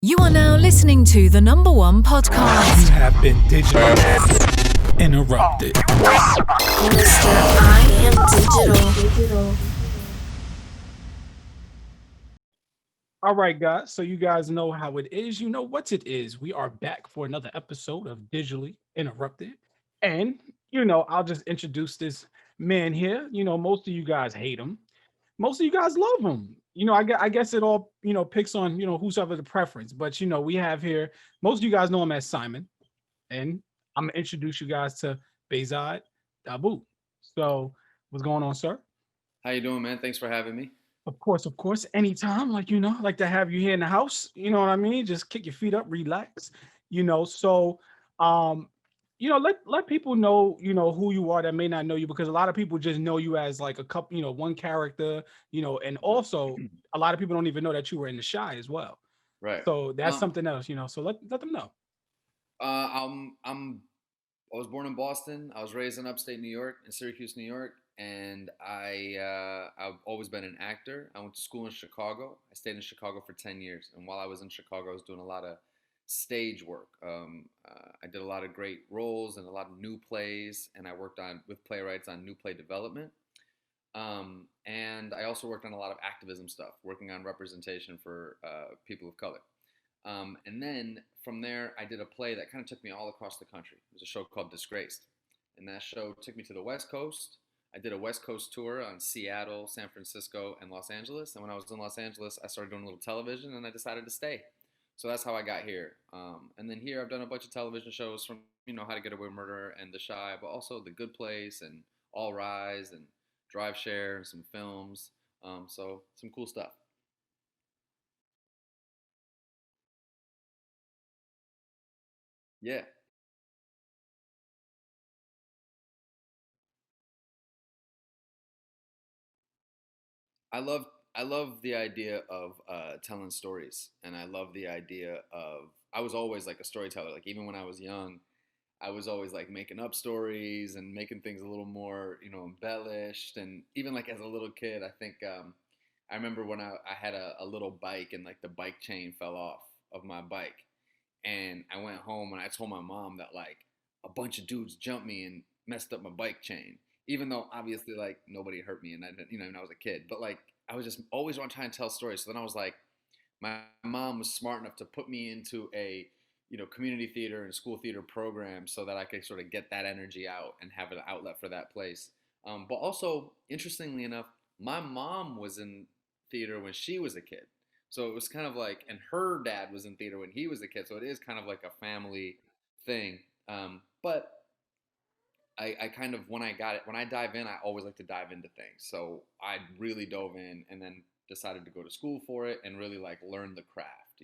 You are now listening to the number one podcast. You have been digitally interrupted. Mr. I am digital. All right, guys. So you guys know how it is. You know what it is. We are back for another episode of Digitally Interrupted. And, I'll just introduce this man here. Most of you guys hate him. Most of you guys love him. I guess it all, picks on, who's ever the preference. But, we have here, most of you guys know him as Simon. And I'm going to introduce you guys to Behzad Dabu. So what's going on, sir? How you doing, man? Thanks for having me. Of course, anytime. Like to have you here in the house. You know what I mean? Just kick your feet up, relax. So um, let people know, who you are that may not know you, because a lot of people just know you as like a couple, one character, and also a lot of people don't even know that you were in the Shy as well. Right. So that's something else, So let them know. I was born in Boston. I was raised in upstate New York, in Syracuse, New York, and I've always been an actor. I went to school in Chicago. I stayed in Chicago for 10 years, and while I was in Chicago, I was doing a lot of stage work. I did a lot of great roles and a lot of new plays, and I worked on with playwrights on new play development. And I also worked on a lot of activism stuff, working on representation for people of color. And then from there, I did a play that kind of took me all across the country. It was a show called Disgraced. And that show took me to the West Coast. I did a West Coast tour on Seattle, San Francisco, and Los Angeles. And when I was in Los Angeles, I started doing a little television, and I decided to stay. So that's how I got here. And then here, I've done a bunch of television shows from, How to Get Away with Murder and The Shy, but also The Good Place and All Rise and Drive Share and some films. So some cool stuff. Yeah. I love I love the idea of telling stories, and I love the idea of. I was always like a storyteller. Like even when I was young, I was always like making up stories and making things a little more, embellished. And even like as a little kid, I think I remember when I had a little bike and like the bike chain fell off of my bike, and I went home and I told my mom that like a bunch of dudes jumped me and messed up my bike chain. Even though obviously like nobody hurt me and I didn't, when I was a kid, but like I was just always want to try and tell stories. So then I was like, my mom was smart enough to put me into a community theater and school theater program so that I could sort of get that energy out and have an outlet for that place. But also, interestingly enough, my mom was in theater when she was a kid. So it was kind of like, and her dad was in theater when he was a kid. So it is kind of like a family thing. But I kind of, when I dive in, I always like to dive into things. So I really dove in and then decided to go to school for it and really like learn the craft.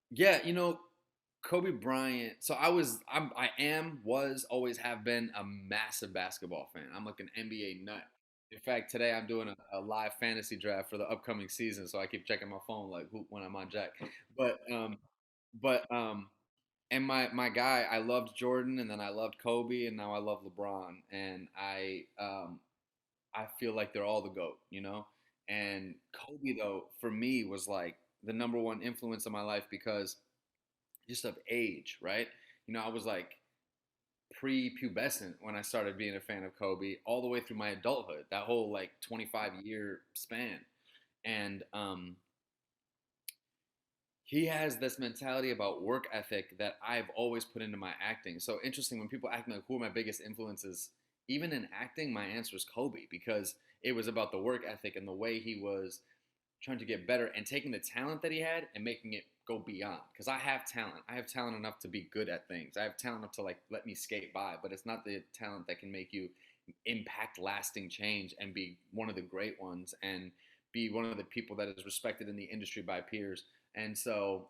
Yeah, Kobe Bryant. So always have been a massive basketball fan. I'm like an NBA nut. In fact, today I'm doing a live fantasy draft for the upcoming season, so I keep checking my phone like when I'm on Jack. But but and my guy, I loved Jordan, and then I loved Kobe, and now I love LeBron, and I feel like they're all the goat. And Kobe though, for me, was like the number one influence in my life because just of age, right? I was like pre-pubescent when I started being a fan of Kobe, all the way through my adulthood, that whole like 25-year span. And he has this mentality about work ethic that I've always put into my acting. So interesting, when people ask me like who are my biggest influences, even in acting, my answer is Kobe, because it was about the work ethic and the way he was trying to get better and taking the talent that he had and making it go beyond. Because I have talent. I have talent enough to be good at things. I have talent enough to like let me skate by, but it's not the talent that can make you impact lasting change and be one of the great ones and be one of the people that is respected in the industry by peers. And so,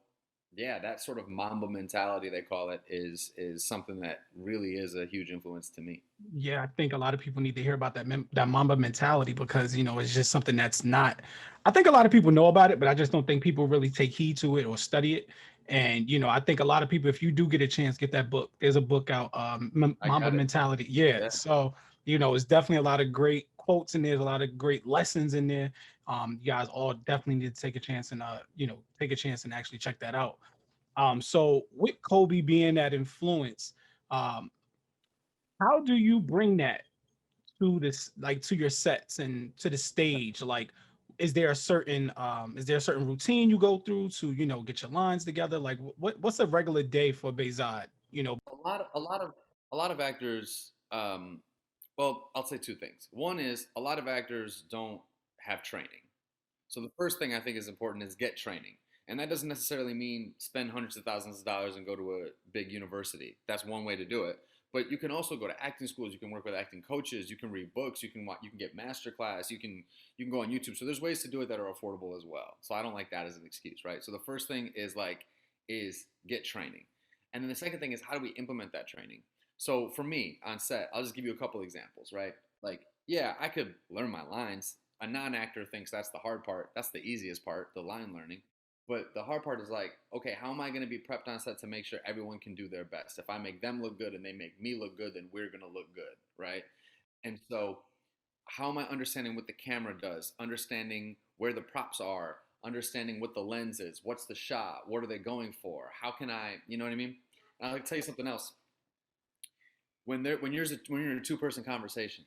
yeah, that sort of Mamba mentality, they call it, is something that really is a huge influence to me. Yeah, I think a lot of people need to hear about that Mamba mentality, because it's just something that's not. I think a lot of people know about it, but I just don't think people really take heed to it or study it. And I think a lot of people, if you do get a chance, get that book. There's a book out, I Mamba got it. Mentality. Yeah, Yeah. so it's definitely a lot of great quotes in there. There's a lot of great lessons in there. You guys all definitely need to take a chance and take a chance and actually check that out. So with Kobe being that influence, um, how do you bring that to this, like to your sets and to the stage? Like, is there a certain routine you go through to, get your lines together? Like what's a regular day for Behzad? A lot of actors. Well, I'll say two things. One is a lot of actors don't have training. So the first thing I think is important is get training. And that doesn't necessarily mean spend hundreds of thousands of dollars and go to a big university. That's one way to do it. But you can also go to acting schools. You can work with acting coaches. You can read books. You can get master class. You can go on YouTube. So there's ways to do it that are affordable as well. So I don't like that as an excuse, right? So the first thing is get training, and then the second thing is how do we implement that training? So for me on set, I'll just give you a couple examples, right? Like, yeah, I could learn my lines. A non-actor thinks that's the hard part. That's the easiest part, the line learning. But the hard part is like, okay, how am I going to be prepped on set to make sure everyone can do their best? If I make them look good and they make me look good, then we're going to look good, right? And so, how am I understanding what the camera does? Understanding where the props are, understanding what the lens is, what's the shot, what are they going for? How can I, you know what I mean? And I'll tell you something else. When you're in a two-person conversation,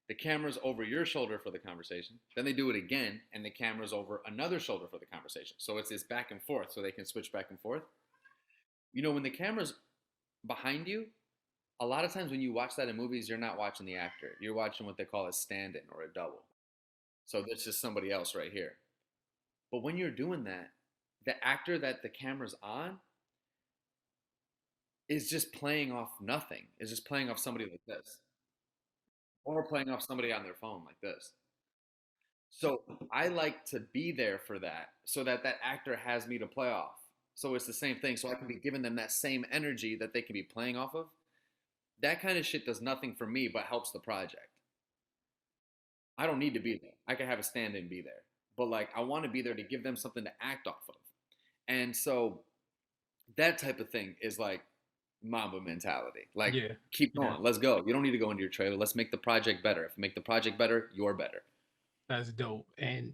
the camera's over your shoulder for the conversation. Then they do it again, and the camera's over another shoulder for the conversation. So it's this back and forth, so they can switch back and forth. When the camera's behind you, a lot of times when you watch that in movies, you're not watching the actor. You're watching what they call a stand-in or a double. So there's just somebody else right here. But when you're doing that, the actor that the camera's on is just playing off nothing. Is just playing off somebody like this, or playing off somebody on their phone like this. So I like to be there for that so that that actor has me to play off. So it's the same thing. So I can be giving them that same energy that they can be playing off of. That kind of shit does nothing for me but helps the project. I don't need to be there. I can have a stand in be there. But like I want to be there to give them something to act off of. And so that type of thing is like Mamba mentality. Like Yeah, keep yeah. going. Let's go. You don't need to go into your trailer. Let's make the project better. If you make the project better, you're better. That's dope. And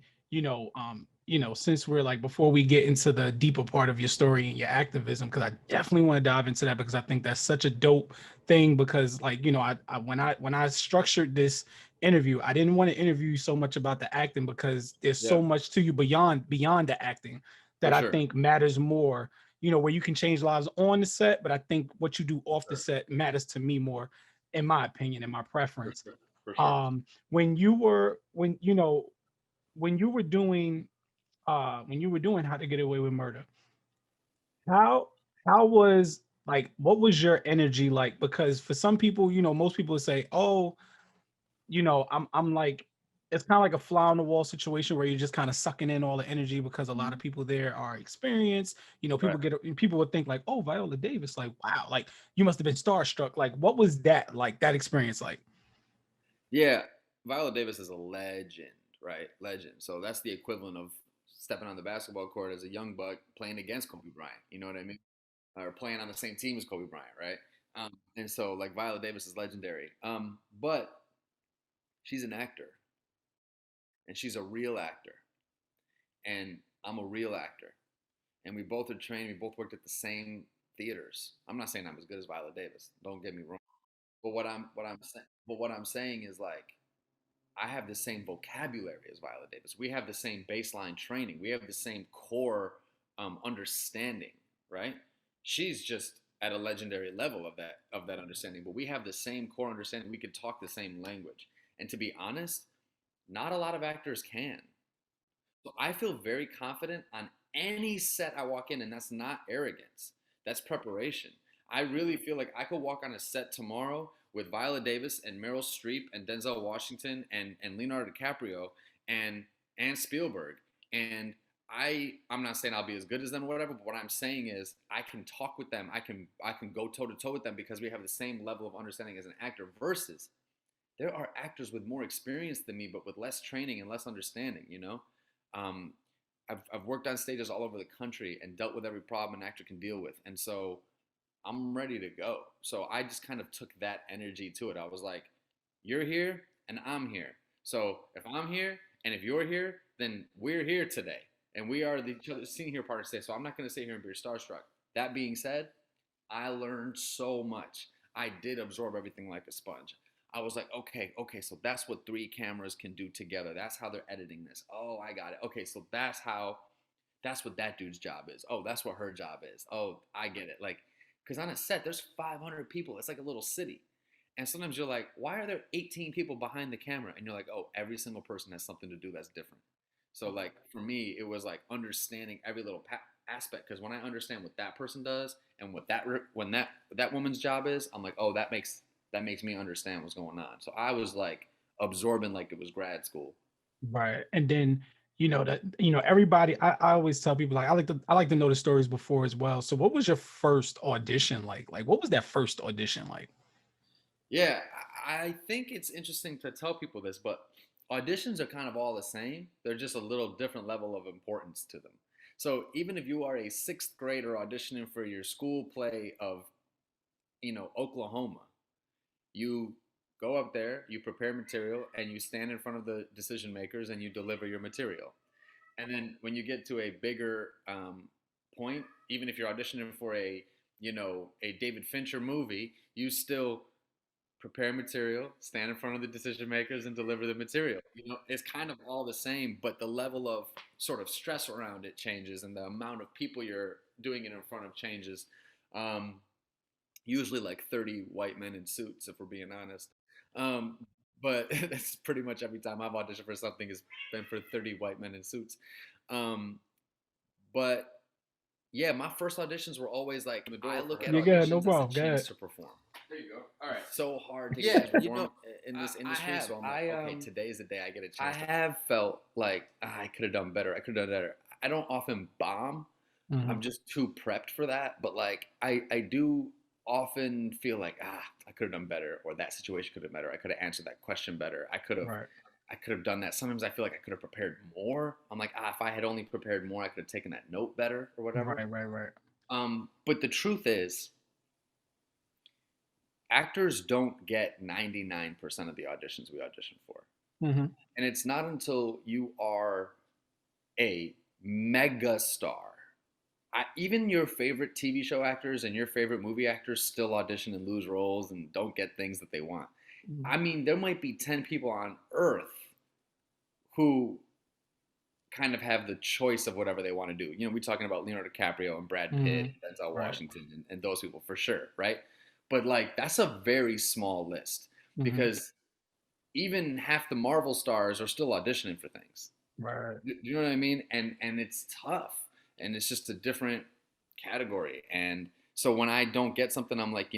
since we're like before we get into the deeper part of your story and your activism, because I definitely want to dive into that because I think that's such a dope thing. Because like, when I structured this interview, I didn't want to interview you so much about the acting because there's Yeah, so much to you beyond the acting that for I sure. think matters more, where you can change lives on the set, but I think what you do off the set matters to me more, in my opinion, and my For preference. sure. For sure. When you were doing How to Get Away with Murder, how how was like what was your energy like? Because for some people, most people would say, oh, I'm like, it's kind of like a fly on the wall situation where you're just kind of sucking in all the energy because a lot Mhm. of people there are experienced. Right. People would think like, oh, Viola Davis, like, wow, like you must have been starstruck. Like, what was that like, that experience like? Yeah, Viola Davis is a legend, right? Legend. So that's the equivalent of stepping on the basketball court as a young buck playing against Kobe Bryant. You know what I mean? Or playing on the same team as Kobe Bryant, right? And so like Viola Davis is legendary. But she's an actor, and she's a real actor, and I'm a real actor, and we both are trained. We both worked at the same theaters. I'm not saying I'm as good as Viola Davis. Don't get me wrong. But what I'm saying is like I have the same vocabulary as Viola Davis. We have the same baseline training. We have the same core understanding, right? She's just at a legendary level of that understanding, but we have the same core understanding. We could talk the same language. And to be honest, not a lot of actors can. So I feel very confident on any set I walk in, and that's not arrogance. That's preparation. I really feel like I could walk on a set tomorrow with Viola Davis and Meryl Streep and Denzel Washington and Leonardo DiCaprio and Spielberg. And I'm not saying I'll be as good as them or whatever, but what I'm saying is I can talk with them. I can go toe to toe with them because we have the same level of understanding as an actor versus there are actors with more experience than me, but with less training and less understanding, Um, I've worked on stages all over the country and dealt with every problem an actor can deal with. And so I'm ready to go. So I just kind of took that energy to it. I was like, you're here and I'm here. So if I'm here and if you're here, then we're here today. And we are the each other's senior partners today. So I'm not going to sit here and be starstruck. That being said, I learned so much. I did absorb everything like a sponge. I was like, okay, so that's what three cameras can do together. That's how they're editing this. Oh, I got it. Okay, so that's what that dude's job is. Oh, that's what her job is. Oh, I get it. Like, because on a set, there's 500 people. It's like a little city. And sometimes you're like, why are there 18 people behind the camera? And you're like, oh, every single person has something to do that's different. So, like, for me, it was like understanding every little aspect. Because when I understand what that person does and what that woman's job is, I'm like, oh, that makes me understand what's going on. So I was like absorbing like it was grad school. Right. And then, everybody, I always tell people like I like to know the stories before as well. So what was your first audition like? Like what was that first audition like? Yeah, I think it's interesting to tell people this, but auditions are kind of all the same. They're just a little different level of importance to them. So even if you are a sixth grader auditioning for your school play of, Oklahoma, you go up there, you prepare material, and you stand in front of the decision makers and you deliver your material. And then when you get to a bigger point, even if you're auditioning for a David Fincher movie, you still prepare material, stand in front of the decision makers, and deliver the material. It's kind of all the same, but the level of sort of stress around it changes, and the amount of people you're doing it in front of changes. Um, Usually, like 30 white men in suits, if we're being honest. Um, but that's pretty much every time I've auditioned for something has been for 30 white men in suits. Um, but yeah, my first auditions were always like, I look at You good, no auditions as a problem. Go chance ahead. to perform. There you go. All right. So hard to Yeah, get to perform in this I industry. have. So I'm like, okay, today's the day I get a I chance. I have. have felt like I could have done better. I could have done better. I don't often bomb. I'm Mhm. just too prepped for that. But like, I do often feel like, I could have done better, or that situation could have been better. I could have answered that question better. Right. I could have done that. Sometimes I feel like I could have prepared more. I'm like, if I had only prepared more, I could have taken that note better or whatever. Right. But the truth is, actors don't get 99% of the auditions we audition for. Hmm. And it's not until you are a mega star. Even your favorite TV show actors and your favorite movie actors still audition and lose roles and don't get things that they want. I mean, there might be 10 people on earth who kind of have the choice of whatever they want to do. We're talking about Leonardo DiCaprio and Brad Pitt, Hmm. Denzel Right. Washington, and those people for sure, right? But like, that's a very small list Hmm. because even half the Marvel stars are still auditioning for things. Right. Do you know what I mean? And it's tough, and it's just a different category. And so when I don't get something, I'm like,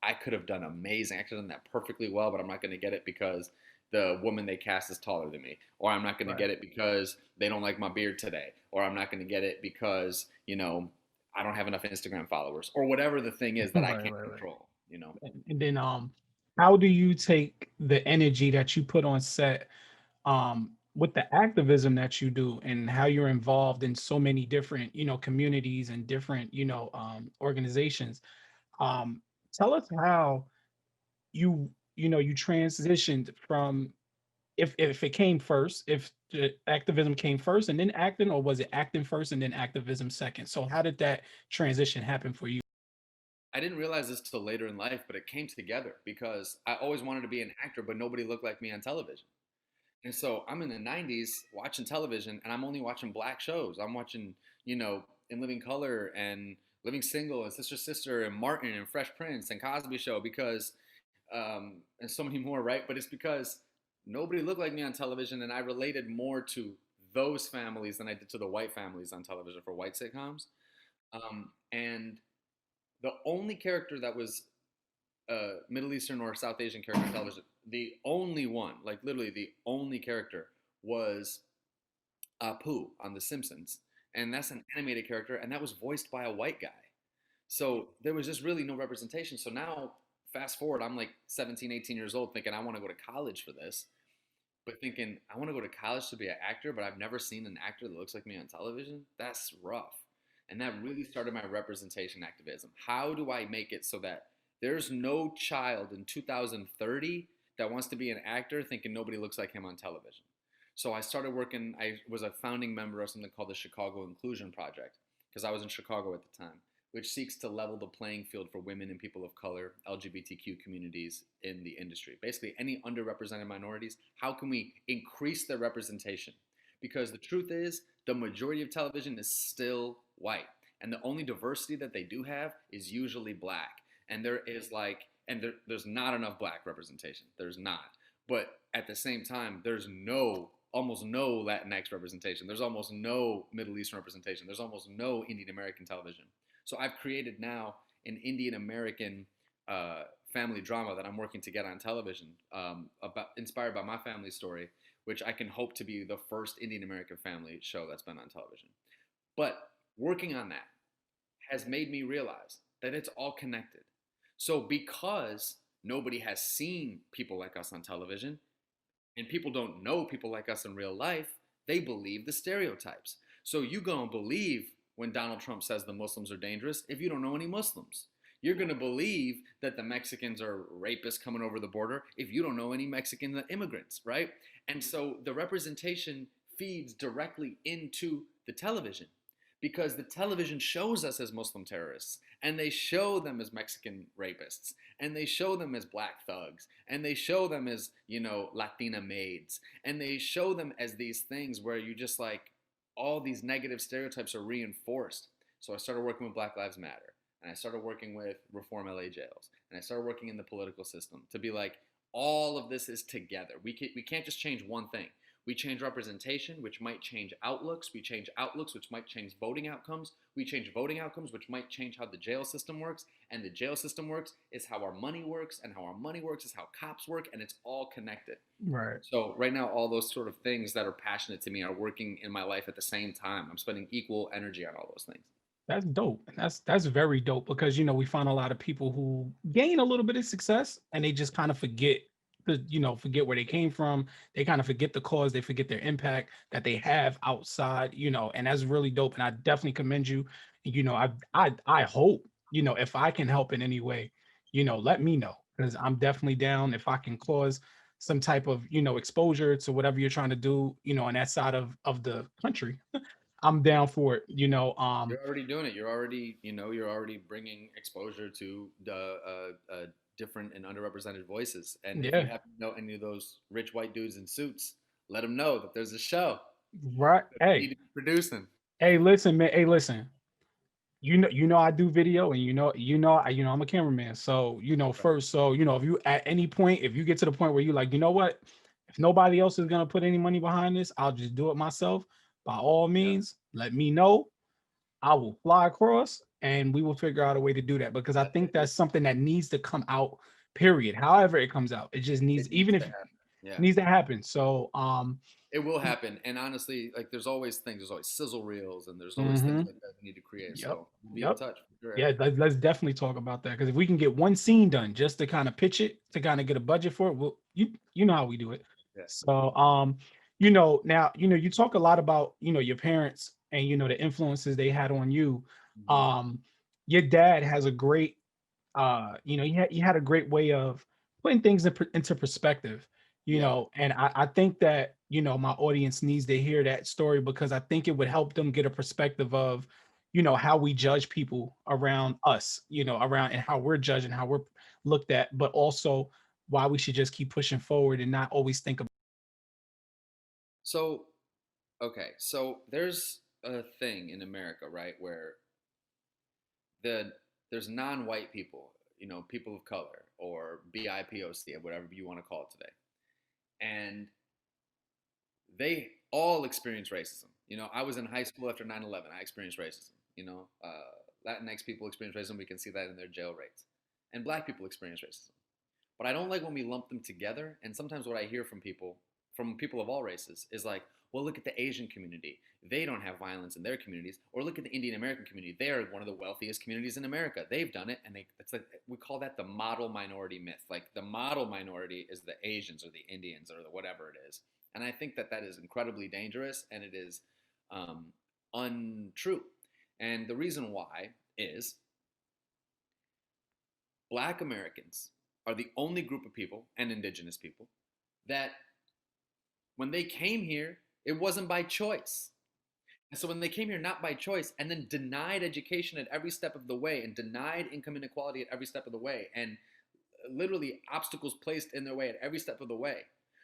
I could have done amazing. I could have done that perfectly well, but I'm not going to get it because the woman they cast is taller than me, or I'm not going to Right. get it because they don't like my beard today, or I'm not going to get it because I don't have enough Instagram followers, or whatever the thing is that I can't Right. control. And then how do you take the energy that you put on set with the activism that you do and how you're involved in so many different, communities and different, organizations? Um Tell us how you transitioned from if it came first, if the activism came first and then acting, or was it acting first and then activism second? So how did that transition happen for you? I didn't realize this till later in life, but it came together because I always wanted to be an actor, but nobody looked like me on television. And so I'm in the 90s watching television and I'm only watching black shows. I'm watching, In Living Color and Living Single and Sister Sister and Martin and Fresh Prince and Cosby Show because, and so many more, right? But it's because nobody looked like me on television and I related more to those families than I did to the white families on television for white sitcoms. And the only character that was Middle Eastern or South Asian character on television, the only one, like literally the only character, was Apu on The Simpsons, and that's an animated character, and that was voiced by a white guy. So there was just really no representation. So now, fast forward, I'm like 17, 18 years old, thinking I want to go to college for this, but thinking I want to go to college to be an actor, but I've never seen an actor that looks like me on television. That's rough. And that really started my representation activism. How do I make it so that there's no child in 2030 that wants to be an actor thinking nobody looks like him on television? So I started I was a founding member of something called the Chicago Inclusion Project because I was in Chicago at the time. which seeks to level the playing field for women and people of color, LGBTQ communities in the industry. Basically, any underrepresented minorities, how can we increase their representation? Because the truth is, the majority of television is still white. And the only diversity that they do have is usually black. And there's not enough black representation. There's not. But at the same time, there's almost no Latinx representation. There's almost no Middle Eastern representation. There's almost no Indian American television. So I've created now an Indian American family drama that I'm working to get on television, inspired by my family story, which I can hope to be the first Indian American family show that's been on television. But working on that has made me realize that it's all connected. So because nobody has seen people like us on television, and people don't know people like us in real life, they believe the stereotypes. So you gonna believe when Donald Trump says the Muslims are dangerous if you don't know any Muslims. You're gonna believe that the Mexicans are rapists coming over the border if you don't know any Mexican immigrants, right? And so the representation feeds directly into the television, because the television shows us as Muslim terrorists, and they show them as Mexican rapists, and they show them as black thugs, and they show them as, Latina maids, and they show them as these things where you just like, all these negative stereotypes are reinforced. So I started working with Black Lives Matter, and I started working with Reform LA Jails, and I started working in the political system to be like, all of this is together. We can't just change one thing. We change representation, which might change outlooks. We change outlooks, which might change voting outcomes. We change voting outcomes, which might change how the jail system works. And the jail system works is how our money works, and how our money works is how cops work, and it's all connected. Right. So right now, all those sort of things that are passionate to me are working in my life at the same time. I'm spending equal energy on all those things. That's dope. That's very dope, because we find a lot of people who gain a little bit of success and they just kind of forget forget where they came from. They kind of forget the cause, they forget their impact that they have outside, and that's really dope. And I definitely commend you. I hope, if I can help in any way, let me know, because I'm definitely down if I can cause some type of, exposure to whatever you're trying to do, on that side of the country. I'm down for it. You're already doing it. You're already bringing exposure to the different and underrepresented voices. And if you Yeah. happen to know any of those rich white dudes in suits, let them know that there's a show Right. that we need to be producing. Hey, listen, man. Hey, listen. I do video, and I'm a cameraman. So, first, so, if you at any point, if you get to the point where you like, what, if nobody else is gonna put any money behind this, I'll just do it myself. By all means, let me know. I will fly across, and we will figure out a way to do that, because I think that's something that needs to come out, period. However it comes out, it just needs, It even needs if to happen. Yeah. it needs to happen. So, It will happen. And honestly, like there's always sizzle reels, and there's always things like that we need to create. Yep. So be in Yep. touch. For sure. Yeah, let's definitely talk about that, because if we can get one scene done just to kind of pitch it, to kind of get a budget for it, you know how we do it. Yeah. So now you talk a lot about your parents and the influences they had on you. Your dad has a great he had a great way of putting things into perspective, and I think that my audience needs to hear that story, because I think it would help them get a perspective of how we judge people around us, around, and how we're judged and how we're looked at, but also why we should just keep pushing forward and not always think about. So, okay. So there's a thing in America, right, where there's non-white people, people of color, or BIPOC, whatever you want to call it today, and they all experience racism. I was in high school after 9/11. I experienced racism. Latinx people experience racism. We can see that in their jail rates, and Black people experience racism. But I don't like when we lump them together. And sometimes what I hear from people of all races is like, well, look at the Asian community. They don't have violence in their communities. Or look at the Indian American community. They are one of the wealthiest communities in America. They've done it. And it's like, we call that the model minority myth. Like the model minority is the Asians or the Indians or the whatever it is. And I think that is incredibly dangerous, and it is untrue. And the reason why is Black Americans are the only group of people, and indigenous people, that when they came here, it wasn't by choice. And so when they came here not by choice and then denied education at every step of the way and denied income inequality at every step of the way and literally obstacles placed in their way at every step of the way.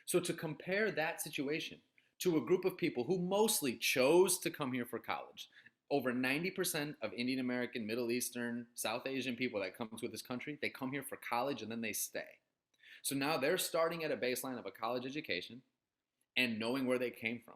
So to compare that situation to a group of people who mostly chose to come here for college, over 90% of Indian American, Middle Eastern, South Asian people that come to this country, they come here for college and then they stay. So now they're starting at a baseline of a college education and knowing where they came from.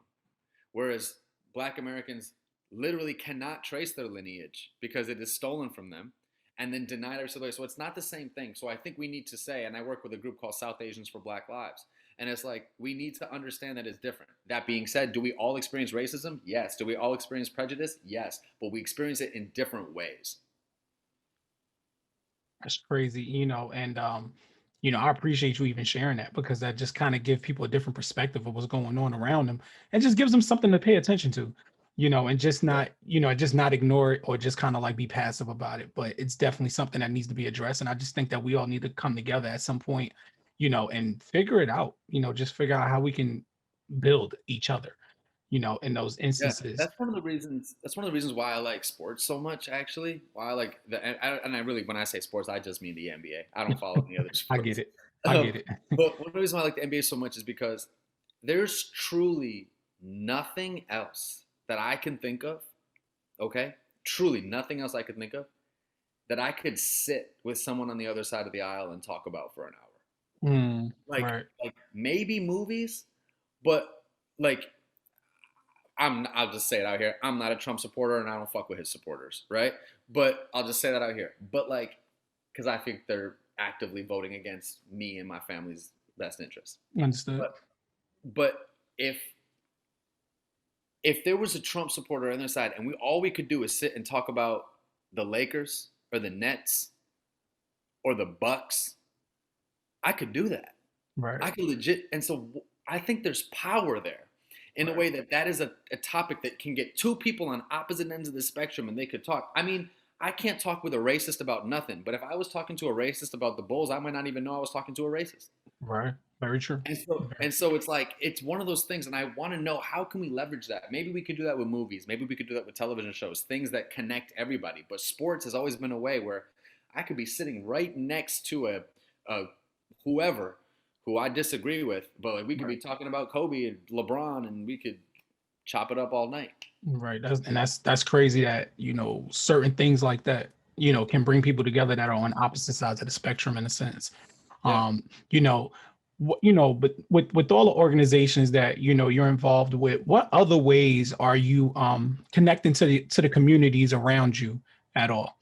Whereas Black Americans literally cannot trace their lineage because it is stolen from them and then denied every single way. So it's not the same thing. So I think we need to say, and I work with a group called South Asians for Black Lives. And it's like, we need to understand that it's different. That being said, do we all experience racism? Yes. Do we all experience prejudice? Yes. But we experience it in different ways. That's crazy, and I appreciate you even sharing that because that just kind of gives people a different perspective of what's going on around them and just gives them something to pay attention to, and just Yeah. not ignore it or just kind of like be passive about it. But it's definitely something that needs to be addressed. And I just think that we all need to come together at some point, and figure it out, just figure out how we can build each other, in those Yeah, instances. that's one of the reasons. That's one of the reasons why I like sports so much. Actually, why I like and I really, when I say sports, I just mean the NBA. I don't follow any other I get sports. it. I get it. But one of the reasons why I like the NBA so much is because there's truly nothing else that I can think of. Okay, truly nothing else I could think of that I could sit with someone on the other side of the aisle and talk about for an hour. Like, Right. like maybe movies, but like I'll just say it out here. I'm not a Trump supporter and I don't fuck with his supporters, right? But I'll just say that out here. But like, because I think they're actively voting against me and my family's best interest. Understood. But if there was a Trump supporter on their side and all we could do is sit and talk about the Lakers or the Nets or the Bucks, I could do that. Right. I could legit, and so I think there's power there in a Right. way that is a topic that can get two people on opposite ends of the spectrum and they could talk. I mean, I can't talk with a racist about nothing, but if I was talking to a racist about the Bulls, I might not even know I was talking to a racist. Right. Very true. And so, Very and so it's like, it's one of those things, and I want to know, how can we leverage that? Maybe we could do that with movies. Maybe we could do that with television shows, things that connect everybody. But sports has always been a way where I could be sitting right next to a whoever who I disagree with, but like we could be right. talking about Kobe and LeBron, and we could chop it up all night. Right. That's crazy that, certain things like that, can bring people together that are on opposite sides of the spectrum in a sense. Yeah. You know, but with all the organizations that, you're involved with, what other ways are you connecting to the communities around you at all?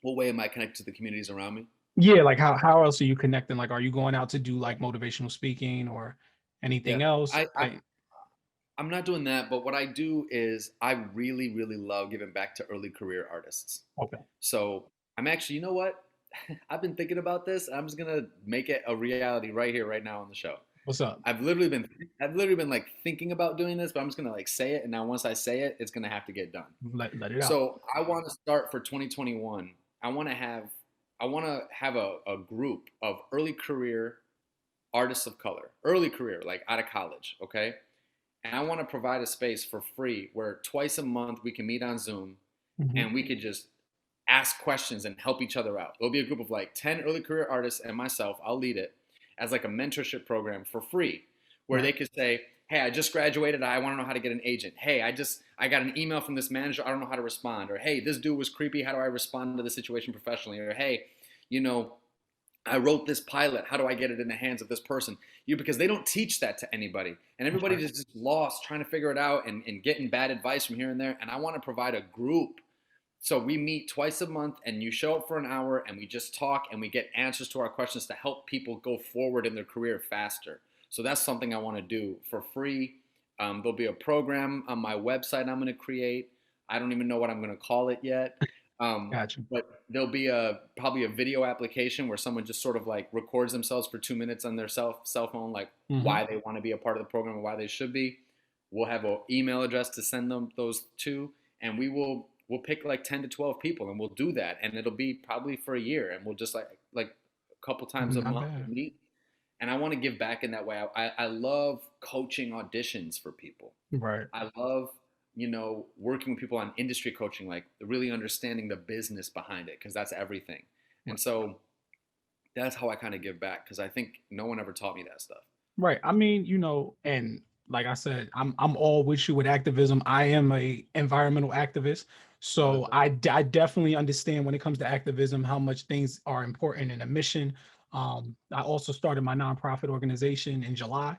What way am I connected to the communities around me? Yeah, like how else are you connecting? Like, are you going out to do like motivational speaking or anything Yeah, else? I I'm not doing that, but what I do is I really, really love giving back to early career artists. Okay. So I'm actually, you know what? I've been thinking about this. I'm just gonna make it a reality right here, right now on the show. What's up? I've literally been like thinking about doing this, but I'm just gonna like say it, and now once I say it, it's gonna have to get done. Let it out. So I want to start for 2021. I want to have a group of early career artists of color, early career, like out of college, okay? And I want to provide a space for free where twice a month we can meet on Zoom Mhm. and we could just ask questions and help each other out. There'll be a group of like 10 early career artists and myself, I'll lead it as like a mentorship program for free where Right. they could say, "Hey, I just graduated. I want to know how to get an agent. Hey, I got an email from this manager. I don't know how to respond." Or, "Hey, this dude was creepy. How do I respond to the situation professionally?" Or, "Hey, you know, I wrote this pilot. How do I get it in the hands of this person?" Because they don't teach that to anybody. And That's everybody right. is just lost trying to figure it out and getting bad advice from here and there. And I want to provide a group. So we meet twice a month and you show up for an hour and we just talk and we get answers to our questions to help people go forward in their career faster. So that's something I want to do for free. There'll be a program on my website I'm going to create. I don't even know what I'm going to call it yet. Um, Gotcha. but there'll be probably a video application where someone just sort of like records themselves for 2 minutes on their cell phone, like Hmm. why they want to be a part of the program and why they should be. We'll have an email address to send them those to, and we'll pick like 10 to 12 people, and we'll do that, and it'll be probably for a year, and we'll just like a couple times a Not month bad. we'll meet, and I want to give back in that way. I love coaching auditions for people. Right. I love, working with people on industry coaching, like really understanding the business behind it, because that's everything. And so that's how I kind of give back, because I think no one ever taught me that stuff. Right. I mean, and like I said, I'm all with you with activism. I am a environmental activist. Love So that. I definitely understand when it comes to activism how much things are important in a mission. I also started my nonprofit organization in July,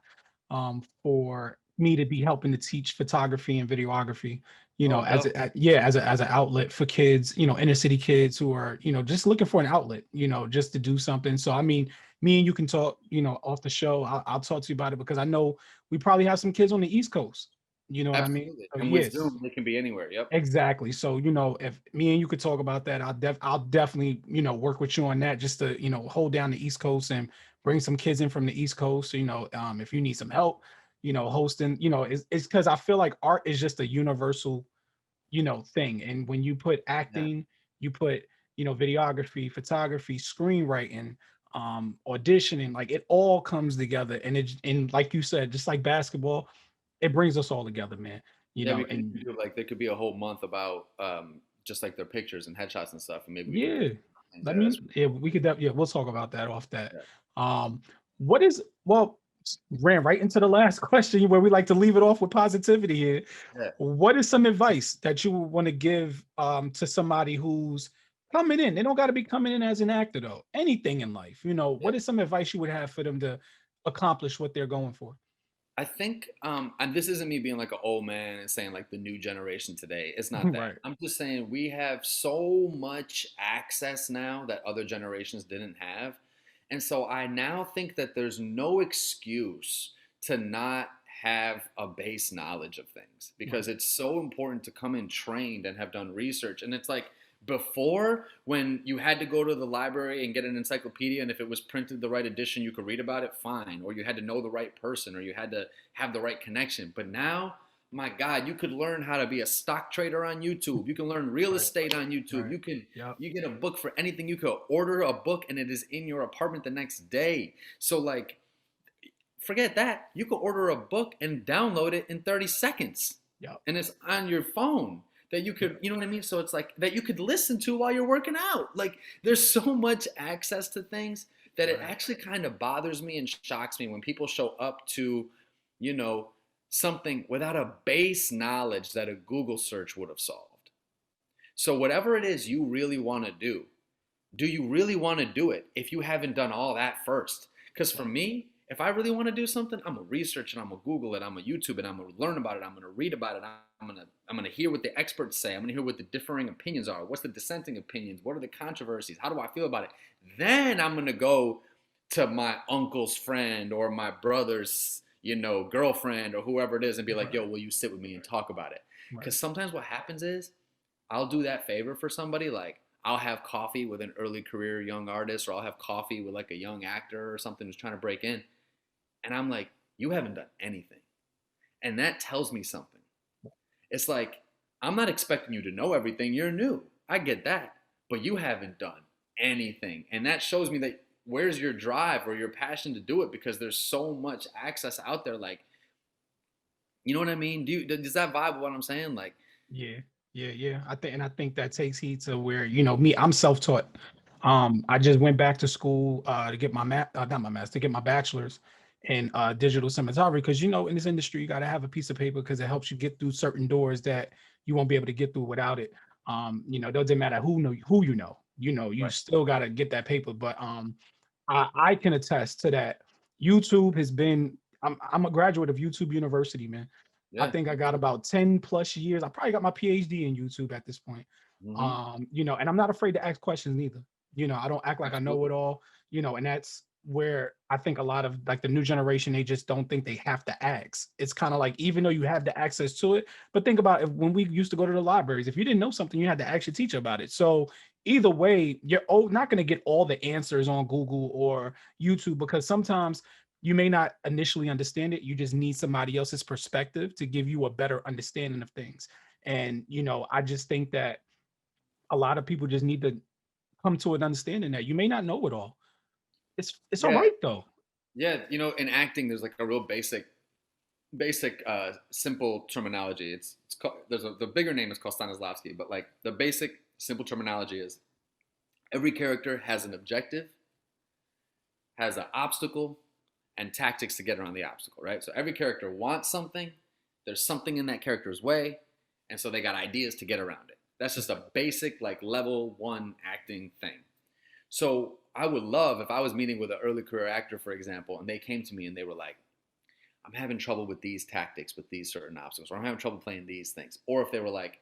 for me to be helping to teach photography and videography, Oh, as dope. as an outlet for kids, inner city kids who are, just looking for an outlet, just to do something. So I mean, me and you can talk, off the show. I'll talk to you about it because I know we probably have some kids on the East Coast. You know what I mean? Absolutely. So And with yes, Zoom, they can be anywhere. Yep. exactly. So, if me and you could talk about that, I'll definitely, work with you on that just to, hold down the East Coast and bring some kids in from the East Coast. So, if you need some help, hosting, it's because I feel like art is just a universal, thing. And when you put Yeah. acting, you put, videography, photography, screenwriting, auditioning, like it all comes together. And like you said, just like basketball, it brings us all together, man. Yeah, we can And do like there could be a whole month about just like their pictures and headshots and stuff, and maybe we can yeah, things. I Yeah, that's mean, yeah, we could yeah, we'll talk about that off that. yeah. Um, what is well, ran right into the last question where we like to leave it off with positivity here. Yeah. What is some advice that you would want to give to somebody who's coming in? They don't got to be coming in as an actor though. Anything in life, Yeah. what is some advice you would have for them to accomplish what they're going for? I think, and this isn't me being like an old man and saying like the new generation today. It's not that. Right. I'm just saying we have so much access now that other generations didn't have. And so I now think that there's no excuse to not have a base knowledge of things, Right. because it's so important to come in trained and have done research. And it's like before, when you had to go to the library and get an encyclopedia, and if it was printed the right edition you could read about it, fine, or you had to know the right person, or you had to have the right connection. But now, my God, you could learn how to be a stock trader on YouTube. You can learn real Right. estate on YouTube. Right. You can Yep. you get a book for anything. You could order a book and it is in your apartment the next day. So like, forget that. You could order a book and download it in 30 seconds. Yep. And it's on your phone that you could, you know what I mean? So it's like that you could listen to while you're working out. Like there's so much access to things that it Right. actually kind of bothers me and shocks me when people show up to, you know, something without a base knowledge that a Google search would have solved. So whatever it is you really want to do you really want to do it if you haven't done all that first? Because for me, if I really want to do something, I'm gonna research it, I'm gonna Google it, I'm gonna YouTube it, I'm gonna learn about it, I'm gonna read about it, I'm gonna hear what the experts say, I'm gonna hear what the differing opinions are, what's the dissenting opinions, what are the controversies, how do I feel about it? Then I'm gonna go to my uncle's friend or my brother's, girlfriend or whoever it is and be like, Right. yo, will you sit with me and talk about it? Right. Because sometimes what happens is I'll do that favor for somebody. Like I'll have coffee with an early career young artist, or I'll have coffee with like a young actor or something who's trying to break in. And I'm like, you haven't done anything. And that tells me something. It's like, I'm not expecting you to know everything. You're new. I get that. But you haven't done anything. And that shows me that where's your drive or your passion to do it, because there's so much access out there. Like, you know what I mean? Does that vibe with what I'm saying? Like, Yeah, yeah. I think that takes heed to where, me, I'm self-taught. I just went back to school to get my not my master, to get my bachelor's in digital cinematography. Because in this industry, you got to have a piece of paper because it helps you get through certain doors that you won't be able to get through without it. It doesn't matter who you know. You right. still got to get that paper. But I can attest to that. YouTube has been. I'm a graduate of YouTube University, man. I Yeah, think I me got too. about 10 plus years. I probably got my PhD in YouTube at this point. Mm-hmm. And I'm not afraid to ask questions neither. I don't act like I know Absolutely. it all, and that's where I think a lot of like the new generation, they just don't think they have to ask. It's kind of like, even though you have the access to it, but think about it, when we used to go to the libraries, if you didn't know something, you had to ask your teacher about it. So either way, you're not going to get all the answers on Google or YouTube, because sometimes you may not initially understand it. You just need somebody else's perspective to give you a better understanding of things. And, I just think that a lot of people just need to come to an understanding that you may not know it all. It's all Yeah, right though. Yeah, you know, in acting, there's like a real basic, simple terminology. It's called, the bigger name is called Stanislavski, but like the basic simple terminology is every character has an objective, has an obstacle, and tactics to get around the obstacle, right? So every character wants something. There's something in that character's way, and so they got ideas to get around it. That's just a basic, like, level 1 acting thing. So I would love if I was meeting with an early career actor, for example, and they came to me and they were like, I'm having trouble with these tactics, with these certain obstacles, or I'm having trouble playing these things. Or if they were like,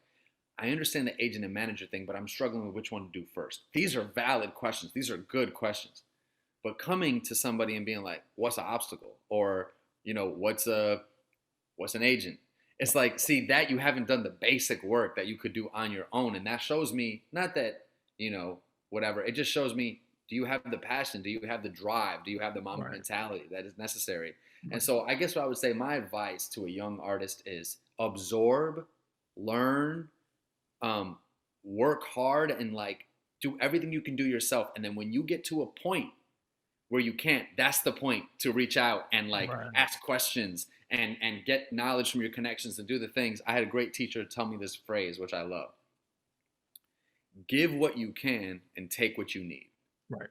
I understand the agent and manager thing, but I'm struggling with which one to do first. These are valid questions. These are good questions. But coming to somebody and being like, what's an obstacle? Or, you know, what's an agent? It's like, see, that you haven't done the basic work that you could do on your own. And that shows me, not that, you know, whatever. It just shows me, do you have the passion? Do you have the drive? Do you have the mama mentality that is necessary? And so I guess what I would say, my advice to a young artist is absorb, learn, work hard, and like do everything you can do yourself. And then when you get to a point where you can't, that's the point to reach out and like ask questions and get knowledge from your connections and do the things. I had a great teacher tell me this phrase, which I love. Give what you can and take what you need. Right.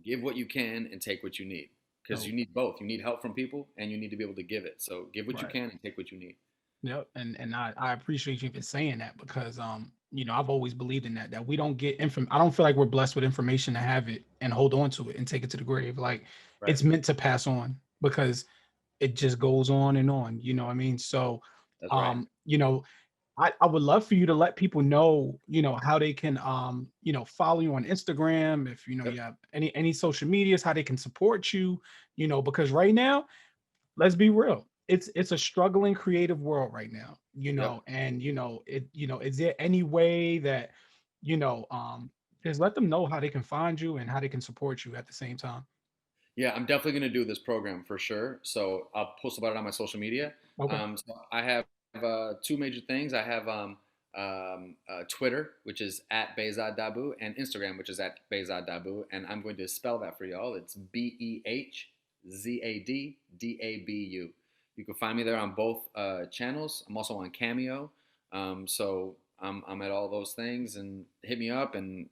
Give what you can and take what you need. Because you need both. You need help from people and you need to be able to give it. So give what you can and take what you need. Yep. And I appreciate you for saying that because, you know, I've always believed in that we don't get I don't feel like we're blessed with information to have it and hold on to it and take it to the grave. Like it's meant to pass on because it just goes on and on, you know what I mean? So, you know, I would love for you to let people know, you know, how they can, you know, follow you on Instagram, if, you know, you have any social medias, how they can support you, you know, because right now, let's be real. It's a struggling creative world right now, you know, and, you know, is there any way that, you know, just let them know how they can find you and how they can support you at the same time? Yeah, I'm definitely going to do this program for sure. So I'll post about it on my social media. So I have two major things. I have Twitter, which is at Behzad Dabu, and Instagram, which is at Behzad Dabu. And I'm going to spell that for y'all. It's BEHZADDABU. You can find me there on both channels. I'm also on Cameo. So I'm at all those things, and hit me up and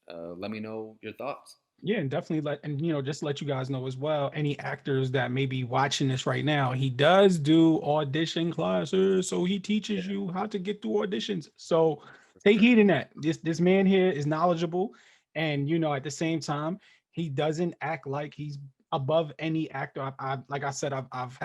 let me know your thoughts. Yeah, and definitely you know, just let you guys know as well, any actors that may be watching this right now, he does do audition classes. So he teaches you how to get through auditions. So take heed in that. This man here is knowledgeable. And, you know, at the same time, he doesn't act like he's above any actor. Like I said, I've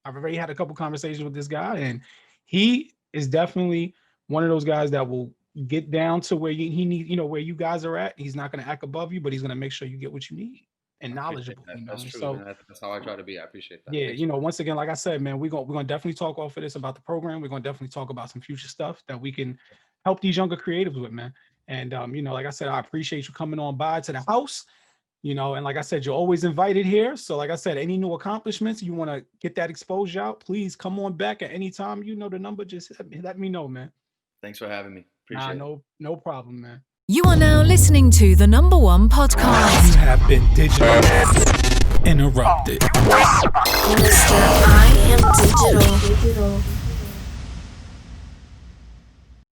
already had a couple conversations with this guy, and he is definitely one of those guys that will get down to where he needs, you know, where you guys are at. He's not going to act above you, but he's going to make sure you get what you need and knowledgeable. You know? That's true. So That's how I try to be. I appreciate that. Yeah, you know, once again, like I said, man, we're gonna definitely talk off of this about the program. We're gonna definitely talk about some future stuff that we can help these younger creatives with, man. And you know, like I said, I appreciate you coming on by to the house. You know, and like I said, you're always invited here. So like I said, any new accomplishments, you want to get that exposure out, please come on back at any time. You know the number, just let me know, man. Thanks for having me. Appreciate it. No problem, man. You are now listening to the #1 podcast. You have been digitally interrupted. Mr. I Am Digital.